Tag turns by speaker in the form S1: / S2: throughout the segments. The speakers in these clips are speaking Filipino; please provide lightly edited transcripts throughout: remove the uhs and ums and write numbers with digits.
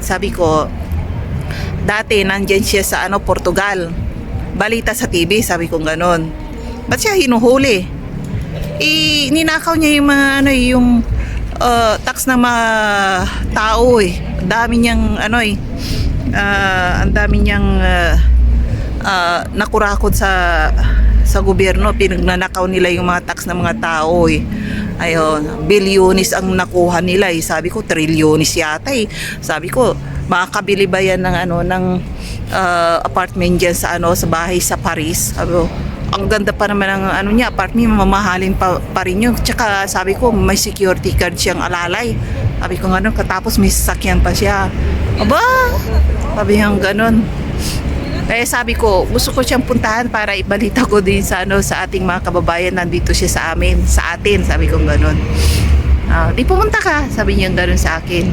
S1: sabi ko, dati nandyan siya sa Portugal. Balita sa TV, sabi ko ganon. Ba't siya hinuhuli? Ninakaw niya yung mga tax ng mga tao eh. Ang dami niyang ang dami niyang nakurakot sa gobyerno. Pinagnanakaw nila yung mga tax ng mga tao eh. Ayun, bilyonis ang nakuha nila eh. Sabi ko, trilyonis yata eh. Sabi ko, makakabili ba yan ng apartment dyan sa bahay sa Paris? Sabi ko, ang ganda pa naman ng niya, apartment, mamahalin pa rin yun. Tsaka sabi ko, may security card siyang alalay. Sabi ko gano'n, katapos may sasakyan pa siya. Aba, sabi niyang gano'n. Kaya sabi ko, gusto ko siyang puntahan para ibalita ko din sa ating mga kababayan, nandito siya sa amin, sa atin, sabi ko gano'n. Di pumunta ka, sabi niya gano'n sa akin.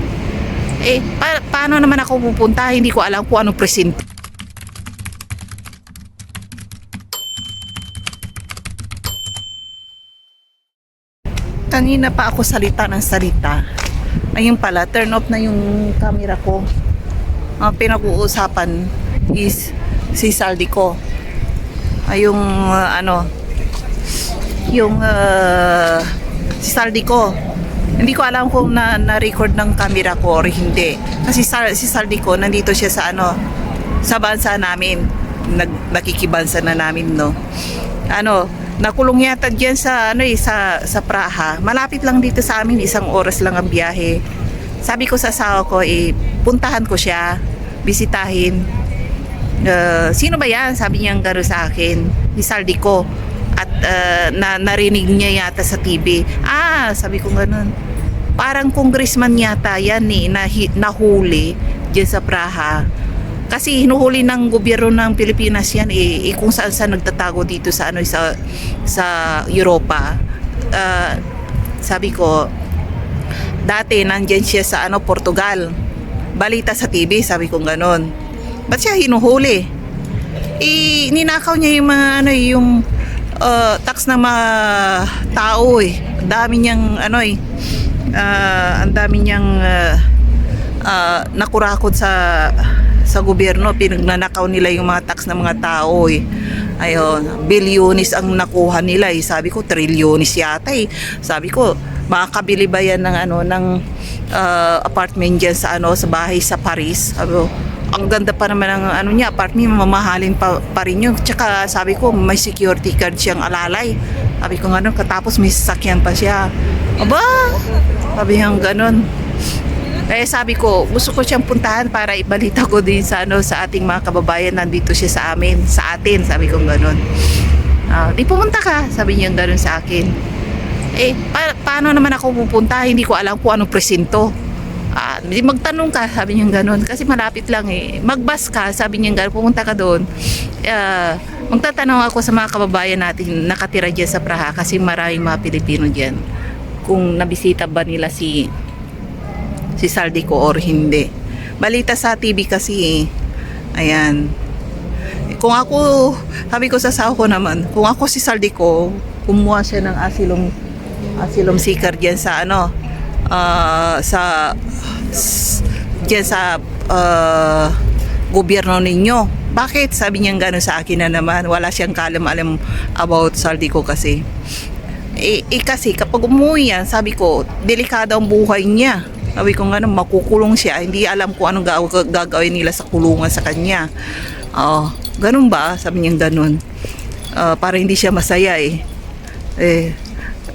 S1: Paano naman ako pupunta? Hindi ko alam kung anong present. Kanina pa ako salita ng salita. Ayun pala, turn off na yung camera ko. Pinag-uusapan is si Saldico. Si Saldico. Hindi ko alam kung na-record ng camera ko or hindi. Kasi si Saldico, nandito siya sa bansa namin. Nakikibansa na namin, no. Nakulong yata diyan sa Praha. Malapit lang dito sa amin, 1 oras lang ang biyahe. Sabi ko sa asawa ko, puntahan ko siya, bisitahin. Sino ba yan? Sabi niya gano'n sa akin, si Saldico. At narinig niya yata sa TV. Sabi ko gano'n. Parang congressman yata yan nahuli diyan sa Praha. Kasi hinuhuli ng gobyerno ng Pilipinas yan kung saan nagtatago dito sa Europa. Sabi ko, dati nandyan siya sa Portugal. Balita sa TV, sabi ko ganon. Ba't siya hinuhuli? Ninakaw niya yung mga tax ng mga tao eh. Ang dami niyang nakurakot sa gobyerno. Pinagnanakaw nila yung mga tax ng mga tao eh. Ayun, bilyonis ang nakuha nila eh. Sabi ko, trilyonis yata eh. Sabi ko, makakabili ba yan ng apartment dyan sa bahay sa Paris? Sabi ko, ang ganda pa naman ng niya, apartment, mamahalin pa rin yun. Tsaka sabi ko, may security card siyang alalay. Sabi ko gano'n, katapos may sasakyan pa siya. Aba, sabi niyang gano'n. Kaya sabi ko, gusto ko siyang puntahan para ibalita ko din sa ating mga kababayan, nandito siya sa amin, sa atin, sabi ko gano'n. Di pumunta ka, sabi niya gano'n sa akin. Paano naman ako pupunta? Hindi ko alam kung anong presinto. Magtanong ka, sabi niya gano'n, kasi malapit lang eh. Magbus ka, sabi niya gano'n, pumunta ka doon. Magtatanong ako sa mga kababayan natin nakatira dyan sa Praha, kasi maraming mga Pilipino dyan, kung nabisita ba nila si Saldico or hindi. Balita sa TV kasi ayan. Kung ako, sabi ko sa asawa ko naman, kung ako si Saldico, kumuha siya ng asylum seeker dyan sa gobyerno ninyo. Bakit? Sabi niya gano'n sa akin na naman. Wala siyang kalam-alam about Saldico kasi. Kasi kapag umuwi yan, sabi ko, delikado ang buhay niya. Sabi ko gano'n, makukulong siya. Hindi alam kung anong gagawin nila sa kulungan sa kanya. Ganun ba? Sabi niya gano'n. Para hindi siya masaya eh.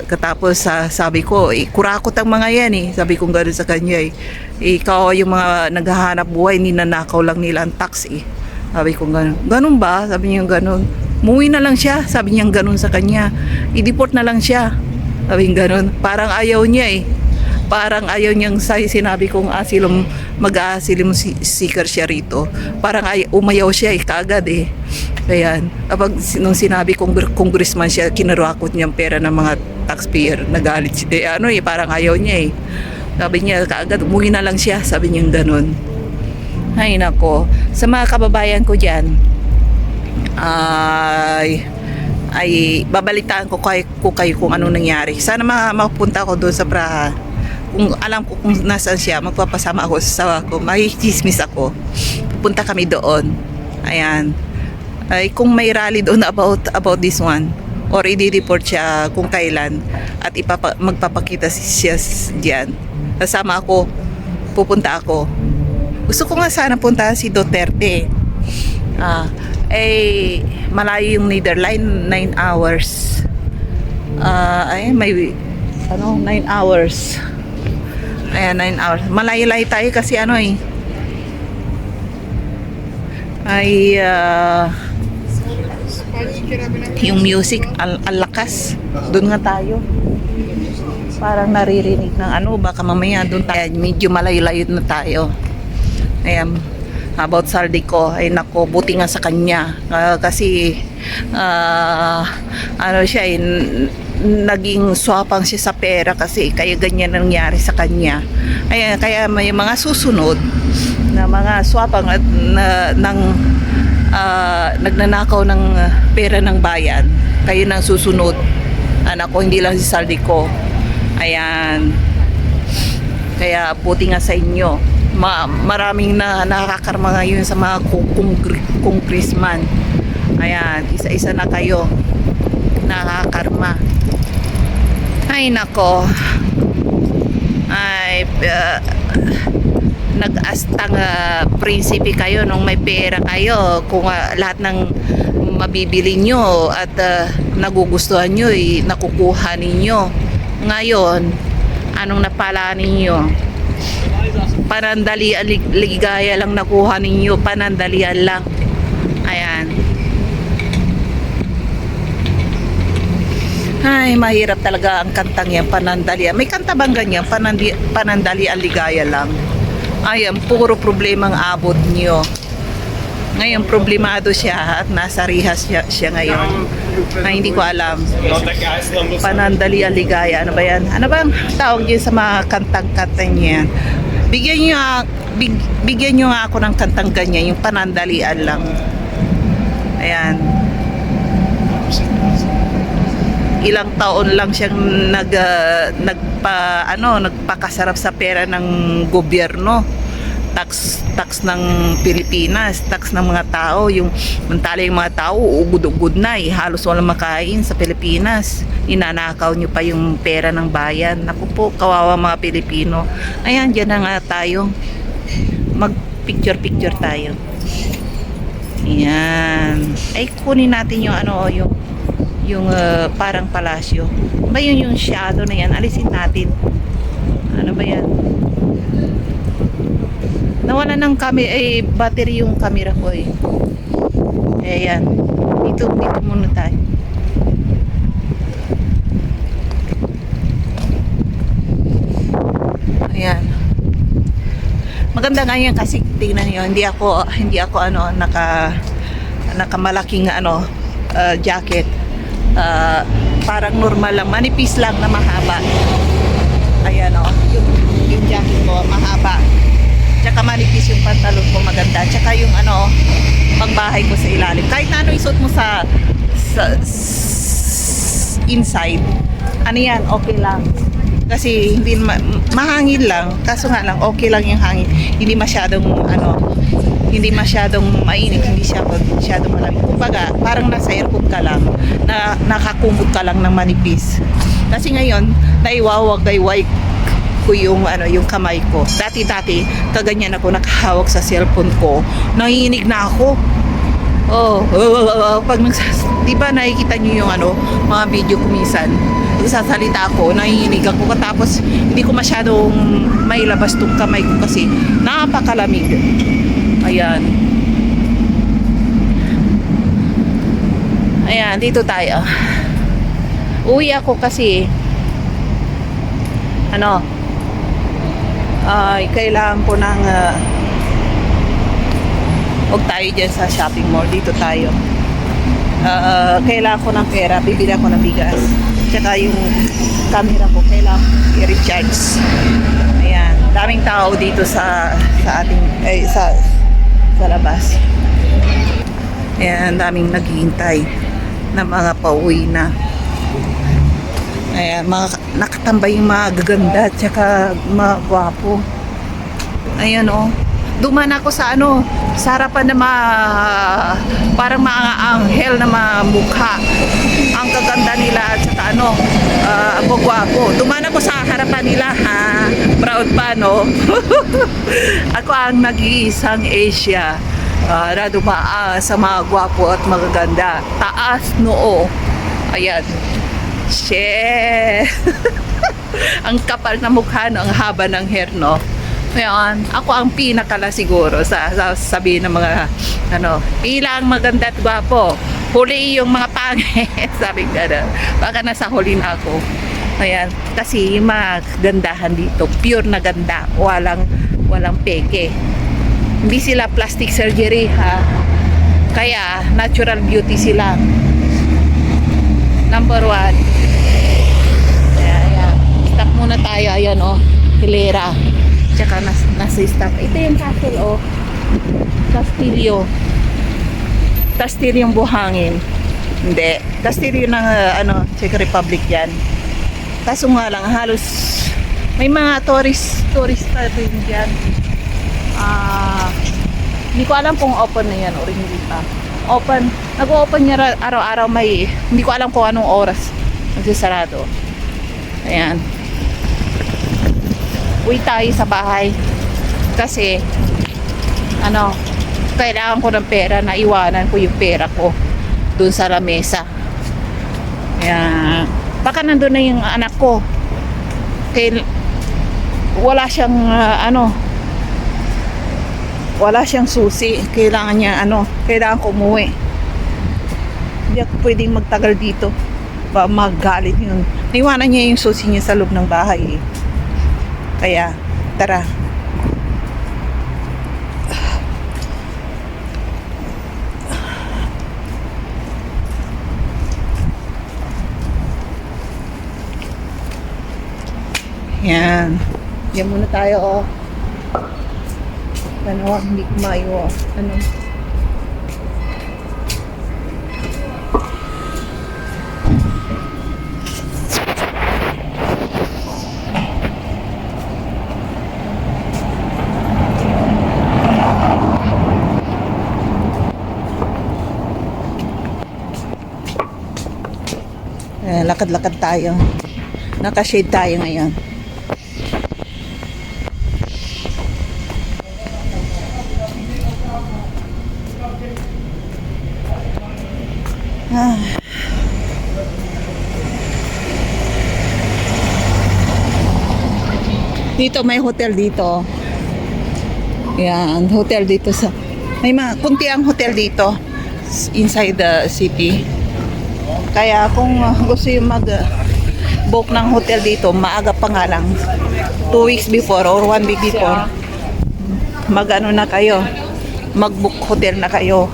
S1: Katapos sabi ko, kurakot ang mga yan eh. Sabi ko gano'n sa kanya eh. Ikaw yung mga naghahanap buhay, ninanakaw lang nila ang tax eh. Sabi ko gano'n. Ganun ba? Sabi niya gano'n. Muwi na lang siya. Sabi niya gano'n sa kanya. I-deport na lang siya. Sabi niya gano'n. Parang ayaw niya eh. Parang ayaw niyang sinabi kong mag-asylum seeker siya rito. Parang umayaw siya eh, kaagad eh. Ayan. Kapag nung sinabi kong congressman siya, kinarakot niyang pera ng mga taxpayer, nagalit siya. Parang ayaw niya eh. Sabi niya, kaagad, umuwi na lang siya. Sabi niya gano'n. Ay nako. Sa mga kababayan ko dyan, ay babalitaan ko kayo kung anong nangyari. Sana mapunta ko doon sa Praha kung alam ko kung nasaan siya, magpapasama ako sa sawa ko, makikismis ako. Pupunta kami doon. Ayan. Ay, kung may rally doon about this one, or i-report siya kung kailan, at magpapakita siya diyan. Kasama ako, pupunta ako. Gusto ko nga sana puntahan si Duterte. Malayo yung Netherlands, 9 hours. May 9 hours. Ayan, 9 hours. Malayo-layo tayo kasi yung music ang lakas. Doon nga tayo. Parang naririnig ng baka mamaya doon tayo. Medyo malayo-layo na tayo. Ayan. About saldi ko, ay nako, buti nga sa kanya. Kasi siya naging swapang siya sa pera kasi kaya ganyan nangyari sa kanya. Kaya may mga susunod na mga swapang at nagnanakaw ng pera ng bayan. Kayo nang susunod. Anak ko, hindi lang si saldi ko. Ayan. Kaya buti nga sa inyo. Maraming nakakarma ngayon sa mga congressman. Ayan, isa-isa na kayo nakakarma. Ay nako. Nag-astang prinsipe kayo nung may pera kayo. Kung lahat ng mabibili nyo at nagugustuhan nyo, nakukuha ninyo. Ngayon, anong napala ninyo? Panandalian, ligaya lang nakuha ninyo. Panandalian lang. Ayan. Ay, mahirap talaga ang kantang yan, panandalian. May kanta bang ganyan? Panandalian, ligaya lang. Ayan, puro problema ang abot nyo. Ngayon, problemado siya at nasa rehas siya ngayon. Hindi ko alam. Panandalian, ligaya. Ano ba yan? Ano bang tawag yun sa mga kantang-kanta niyan? Bigyan nyo nga ako ng kantang ganyan, yung panandalian lang. Ayan. Ilang taon lang siyang nagpakasarap sa pera ng gobyerno. Tax ng Pilipinas, tax ng mga tao, yung mantala yung mga tao ugod-ugod na, halos walang makain sa Pilipinas. Inanakaw nyo pa yung pera ng bayan. Naku po, kawawa mga Pilipino. Ayan, dyan na nga tayo. Mag picture tayo. Ayan. Ay, kunin natin yung yung parang palasyo. Ba yun yung shadow na yan? Alisin natin. Ano ba yan? Nawala ng battery yung camera ko eh. Ayan. Dito muna tayo. Ayan. Maganda nga yan kasi tingnan niyo, hindi ako nakamalaking jacket. Parang normal lang, manipis lang na mahaba. Ayan yung jacket ko mahaba. Tsaka manipis yung pantalon ko, maganda. Tsaka yung pangbahay ko sa ilalim. Kahit na isuot mo sa inside, yan, okay lang. Kasi hindi mahangin lang, kaso nga lang okay lang yung hangin. Hindi masyadong hindi masyadong mainit, hindi masyadong malamig. Kumbaga, parang nasa aircon ka lang, nakakumot ka lang ng manipis. Kasi ngayon, dayway ko yung kamay ko. Dati kaganyan ako nakahawak sa cellphone ko. Nanginig na ako. Pag di ba nakikita niyo yung mga video ko minsan, sasalita ako, nanginig ako, tapos hindi ko masyadong mailabas tong kamay ko kasi napakalamig. Ayan. Ayan, dito tayo. Uwi ako kasi kailangan ko ng huwag tayo dyan sa shopping mall. Dito tayo. Kailangan ko ng pera. Bibili ako ng bigas. Tsaka yung camera ko kailangan i-recharge. Ayan. Daming tao dito sa ating sa labas. Ayan. Daming naghihintay na mga pauwi na. Ayan, mga nakatambay yung mga gaganda tsaka mga gwapo. Ayan oh. Duman ako sa ano, sa harapan na parang mga anghel na mga mukha. Ang gaganda nila at saka ano, ang gwapo. Duman ako sa harapan nila ha. Proud pa no. Ako ang nag-iisang Asia na dumaan sa mga gwapo at magaganda. Taas noo. Ayan. Shit. Ang kapal na mukha no, ang haba ng hair no. Ngayon, ako ang pinakala siguro sa sabihin ng mga ano, bilang maganda at gwapo. Huli yung mga pangit, sabi ko na. Baka nasa huli na ako. Ayan, kasi yung mga gandahan dito, pure na ganda, walang peke. Hindi sila plastic surgery ha. Kaya natural beauty sila. Number 1. Ayan. Stop muna tayo, ayan oh, hilera. Tsaka nasa stop. Ito yung castle oh. Castillo yung buhangin. Hindi. Castillo ng Czech Republic yan. Kaso nga lang halos may mga tourist pa rin dyan. Hindi ko alam kung open na yan o hindi pa. Open. Nag-open niya araw-araw may hindi ko alam kung anong oras nagsasarado. Ayan. Uwi tayo sa bahay kasi kailangan ko ng pera na iwanan ko yung pera ko dun sa lamesa. Kaya baka nandun na yung anak ko kaya wala siyang wala siyang susi, kailangan niya kailangan ko umuwi. Hindi ako pwedeng magtagal dito, magalit yun. Naiwanan niya yung susi niya sa loob ng bahay eh. Kaya, tara. Yan. Yan muna tayo, oh. Hindi kumayo, oh. Lakad-lakad tayo. Naka-shade tayo ngayon. Dito may hotel dito. Yan, hotel dito sa may mga kunti ang hotel dito inside the city. Kaya kung gusto yung mag-book ng hotel dito, maaga pa nga lang 2 weeks before or 1 week before na kayo, mag-book hotel na kayo,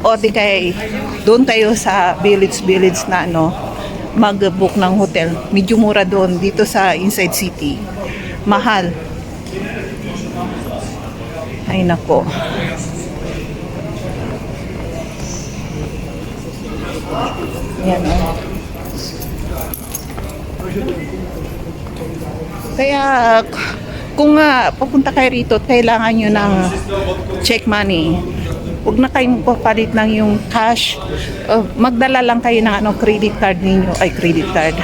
S1: o di kaya doon kayo sa village na mag-book ng hotel. Medyo mura doon dito sa inside city, mahal. Ay nako. Yan oh. Kaya kung papunta kayo rito, kailangan nyo ng check money. Huwag na kayong papalit ng yung cash. Magdala lang kayo ng credit card ninyo. Ay, credit card.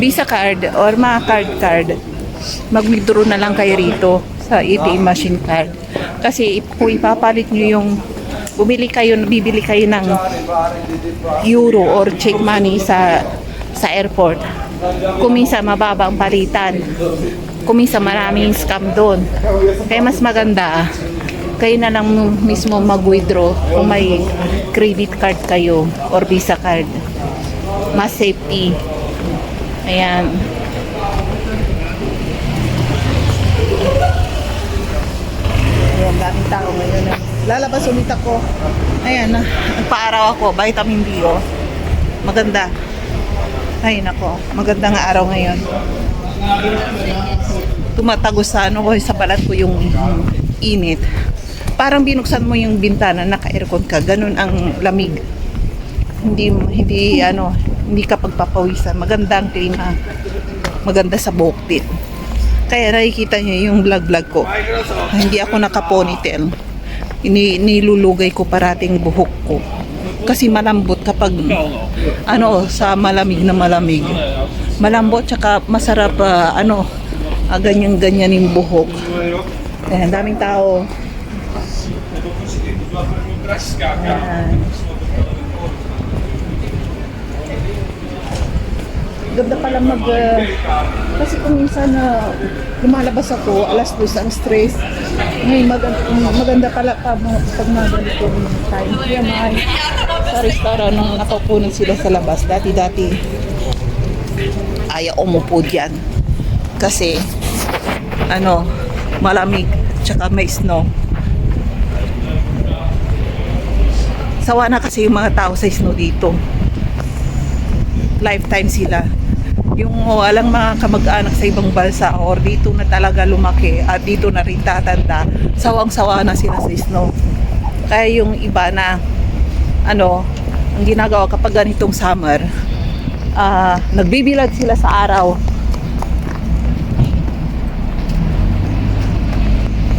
S1: Visa card or mga card. Mag-withdraw na lang kayo rito sa ATM machine card. Kasi kung ipapalit nyo yung bibili kayo ng euro or check money sa airport, kumisa mababa ang palitan, kumisa maraming scam doon. Kaya mas maganda kayo na lang mismo mag-withdraw kung may credit card kayo or visa card. Mas safety. Ayan. Ayan, daming tao ngayon. Lalabas ulit ako. Ayan, nagpa-araw ako. Vitamin D, oh. Maganda. Ay, nako. Magandang araw ngayon. Tumatagos sa sa balat ko yung init. Parang binuksan mo yung bintana, naka-aircon ka. Ganun ang lamig. Hindi hindi ka pagpapawisan. Maganda ang klima. Maganda sa buhok din. Kaya nakikita niyo yung vlog ko. Hindi ako naka-ponytail. Nilulugay ko parating buhok ko. Kasi malambot kapag sa malamig na malamig. Malambot tsaka masarap ganyan-ganyan yung buhok. Ayan, daming tao. Ayan. Ganda pala kasi kung minsan lumalabas ako, alas 2 ang stress. Ngayon maganda pala pag maganito yung time. Kaya sa restaurant nung nakaupunan sila sa labas, dati ayaw umupo dyan. Kasi malamig, tsaka may snow. Sawa na kasi yung mga tao sa snow dito. Lifetime sila. Yung walang mga kamag-anak sa ibang bansa or dito na talaga lumaki at dito na rin tatanda, sawang-sawa na sila sa snow. Kaya yung iba na ang ginagawa kapag ganitong summer, nagbibilad sila sa araw.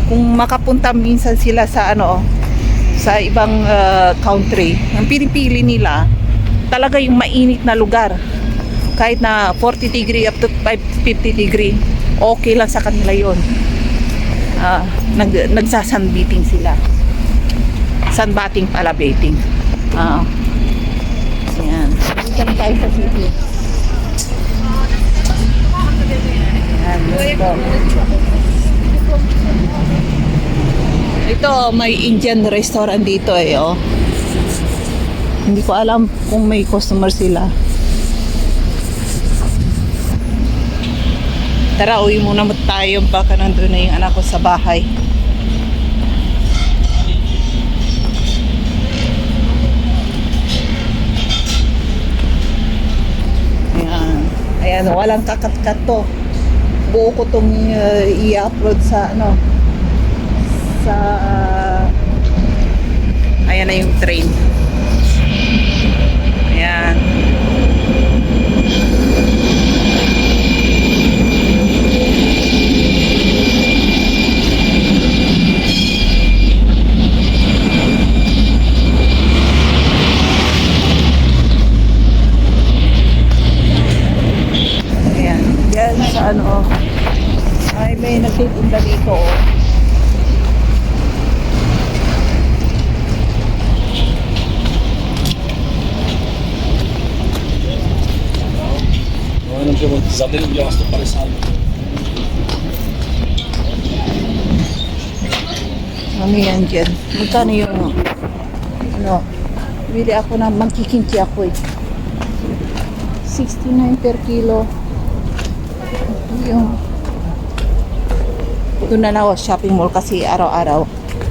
S1: Kung makapunta minsan sila sa sa ibang country, ang pinipili nila talaga yung mainit na lugar. Kahit na 40 degree up to 50 degree, okay lang sa kanila yun. Nagsasunbathing sila. Sunbathing pala, bathing. Ayan. Dito tayo sa city. Ayan, ito, may Indian restaurant dito Hindi ko alam kung may customer sila. Tara, uwi muna tayo baka nandun na yung anak ko sa bahay. Ayan, walang kakat-kat to. Buo ko itong i-upload sa ayan na yung train. Ayan. Yan sa ay may nagtitinda dito
S2: Non abbiamo disabili, dobbiamo stoppare salvo.
S1: Ano yan dyan? Magkano yung bili ako na mangkikinti ako 69 per kilo. Yung doon na ako shopping mall kasi araw-araw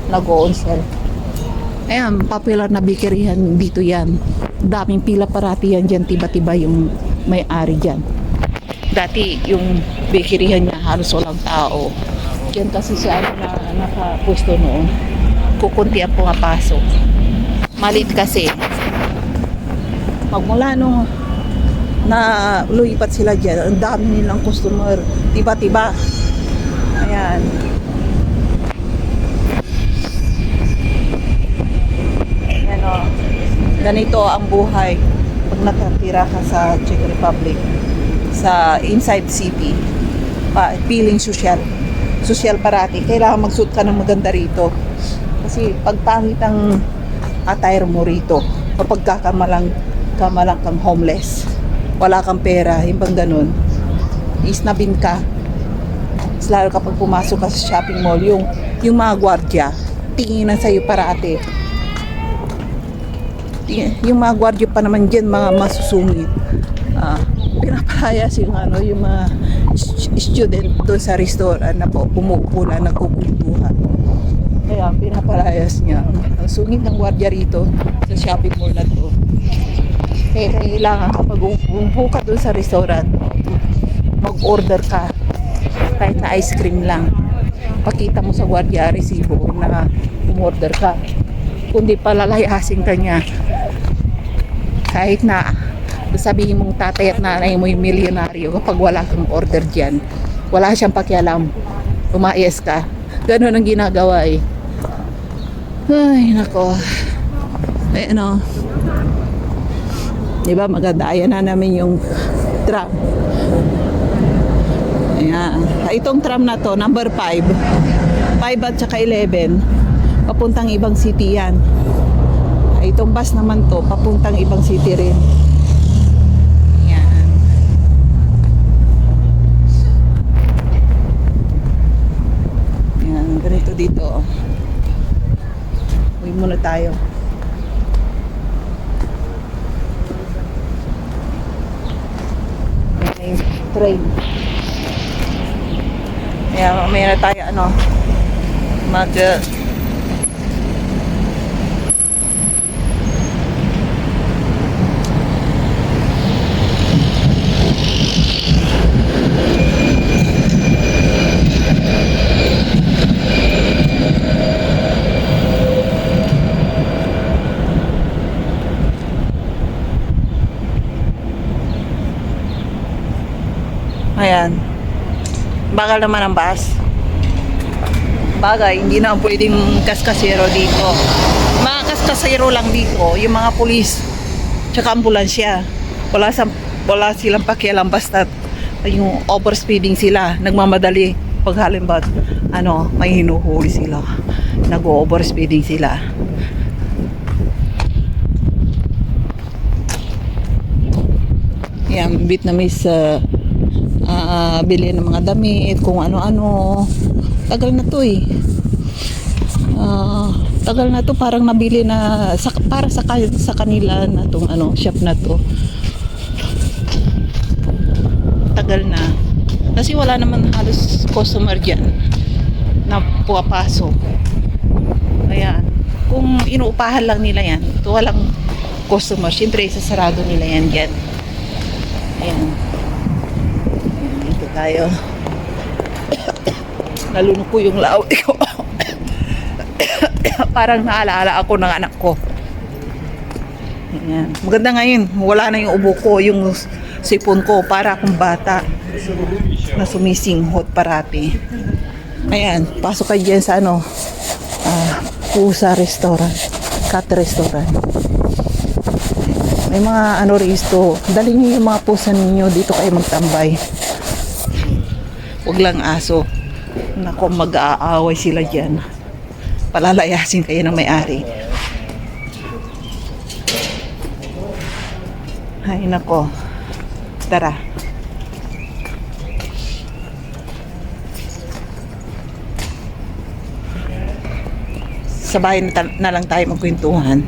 S1: nag-on sale. Ayan, popular na bikerihan dito yan. Daming pila parati yan dyan, tiba-tiba yung may-ari dyan. Dati yung bikerihan niya halos walang tao. Yan kasi siya na nakapwesto noon. Kukunti ang pumapasok. Malit kasi. Magmula nung na luipat sila dyan, ang dami nilang customer, tiba-tiba. Ayan. Ayan ganito ang buhay pag nakatira ka sa Czech Republic, sa inside city. Feeling social parati. Kailangan magsuot ka ng maganda rito kasi pag pangit ang attire mo rito, kapag kamalang kang homeless, wala kang pera, yung bang ganun, isnabin ka. Lalo kapag pumasok ka sa shopping mall, yung mga gwardiya tinginan sa'yo parati. Yung mga gwardiya pa naman dyan, mga masusungit. Pinapalayas yung mga student doon sa restaurant na umuupo na nagkukuntuhan. Kaya pinapalayas niya. Ang sungit ng gwardiya rito sa shopping mall na to. Kaya kailangan kapag umupo ka doon sa restaurant, mag-order ka kahit na ice cream lang. Pakita mo sa gwardiya resibo na umorder ka. Kundi palalayasin ka niya kahit na sabihin mong tatay at nanay mo yung milyonaryo kapag wala kang order dyan. Wala siyang pakialam. Umayos ka. Ganun ang ginagawa eh. Ay, nako. Ay, ano. Diba, maganda. Ayan na namin yung tram. Ayan. Itong tram na to, number 5. 5 at saka 11. Papuntang ibang city yan. Itong bus naman to, papuntang ibang city rin. Ayan. Ayan, ganito dito. Uwi muna tayo. Ayan yung train. Ayan, mamaya na tayo, mag ayan. Bagal naman ang bus. Bagay, hindi na pwedeng kaskasero dito. Mga kaskasero lang dito, yung mga pulis, tsaka ambulansya. Wala silang pakialam basta yung overspeeding sila, nagmamadali. Pag halimbawa, may hinuhuli sila. Nag-overspeeding sila. Yan, Vietnamese bili ng mga damit, kung ano-ano. Tagal na to eh. Tagal na to, parang nabili na para sa kanila na tong shop na to. Tagal na. Kasi wala naman halos customer dyan na puwapasok. Ayan. Kung inuupahan lang nila yan, ito walang customer, syempre sasarado nila yan dyan. Ayan. Dito tayo. Nalunok ko yung laway ko. Parang naalaala ako ng anak ko. Ayan. Maganda ngayon, wala na yung ubo ko, yung sipon ko, para akong bata na sumisinghot parati. Ayan, pasok kayo dyan sa Pusa Restaurant, Cat Restaurant. May mga risto, dali niyo yung mga pusa ninyo, dito kayo magtambay. Huwag lang aso. Nako, mag-aaway sila dyan. Palalayasin kayo ng may-ari. Ay, nako. Tara. Sa bahay na lang tayo magkwentuhan.